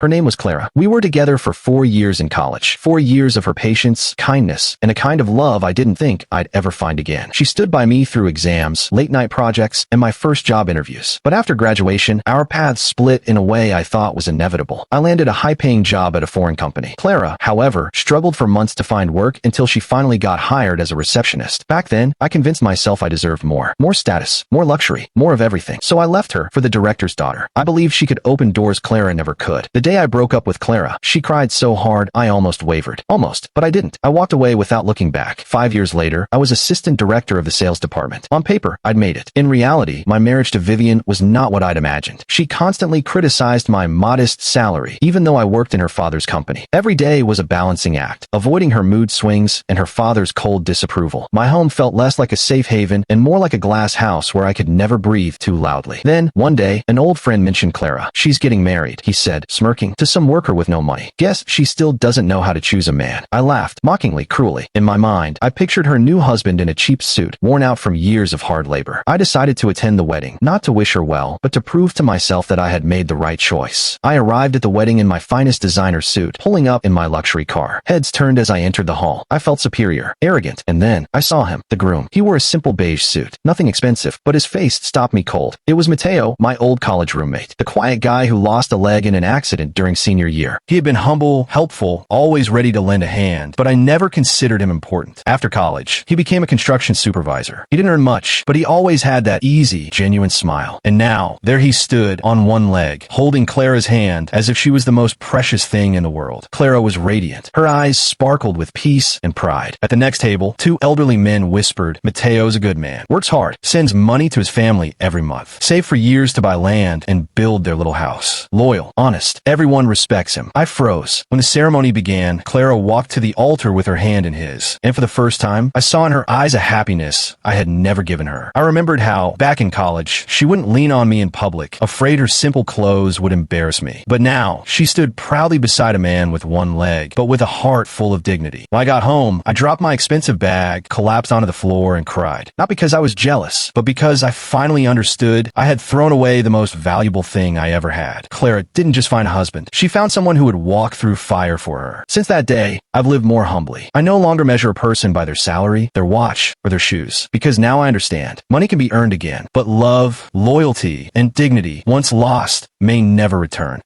Her name was Clara. We were together for 4 years in college. 4 years of her patience, kindness, and a kind of love I didn't think I'd ever find again. She stood by me through exams, late-night projects, and my first job interviews. But after graduation, our paths split in a way I thought was inevitable. I landed a high-paying job at a foreign company. Clara, however, struggled for months to find work until she finally got hired as a receptionist. Back then, I convinced myself I deserved more. More status, more luxury, more of everything. So I left her for the director's daughter. I believed she could open doors Clara never could. The day I broke up with Clara, she cried so hard I almost wavered. Almost, but I didn't. I walked away without looking back. 5 years later, I was assistant director of the sales department. On paper, I'd made it. In reality, my marriage to Vivian was not what I'd imagined. She constantly criticized my modest salary, even though I worked in her father's company. Every day was a balancing act, avoiding her mood swings and her father's cold disapproval. My home felt less like a safe haven and more like a glass house where I could never breathe too loudly. Then, one day, an old friend mentioned Clara. She's getting married, he said, smirking, to some worker with no money. Guess she still doesn't know how to choose a man. I laughed, mockingly, cruelly. In my mind, I pictured her new husband in a cheap suit, worn out from years of hard labor. I decided to attend the wedding, not to wish her well, but to prove to myself that I had made the right choice. I arrived at the wedding in my finest designer suit, pulling up in my luxury car. Heads turned as I entered the hall. I felt superior, arrogant, and then I saw him, the groom. He wore a simple beige suit, nothing expensive, but his face stopped me cold. It was Mateo, my old college roommate, the quiet guy who lost a leg in an accident during senior year. He had been humble, helpful, always ready to lend a hand, but I never considered him important. After college, he became a construction supervisor. He didn't earn much, but he always had that easy, genuine smile. And now, there he stood on one leg, holding Clara's hand as if she was the most precious thing in the world. Clara was radiant. Her eyes sparkled with peace and pride. At the next table, two elderly men whispered, "Mateo's a good man. Works hard. Sends money to his family every month. Saved for years to buy land and build their little house. Loyal, honest. Everyone respects him." I froze. When the ceremony began, Clara walked to the altar with her hand in his. And for the first time, I saw in her eyes a happiness I had never given her. I remembered how, back in college, she wouldn't lean on me in public, afraid her simple clothes would embarrass me. But now, she stood proudly beside a man with one leg, but with a heart full of dignity. When I got home, I dropped my expensive bag, collapsed onto the floor, and cried. Not because I was jealous, but because I finally understood I had thrown away the most valuable thing I ever had. Clara didn't just find a husband. She found someone who would walk through fire for her. Since that day, I've lived more humbly. I no longer measure a person by their salary, their watch, or their shoes. Because now I understand, money can be earned again, but love, loyalty, and dignity, once lost, may never return.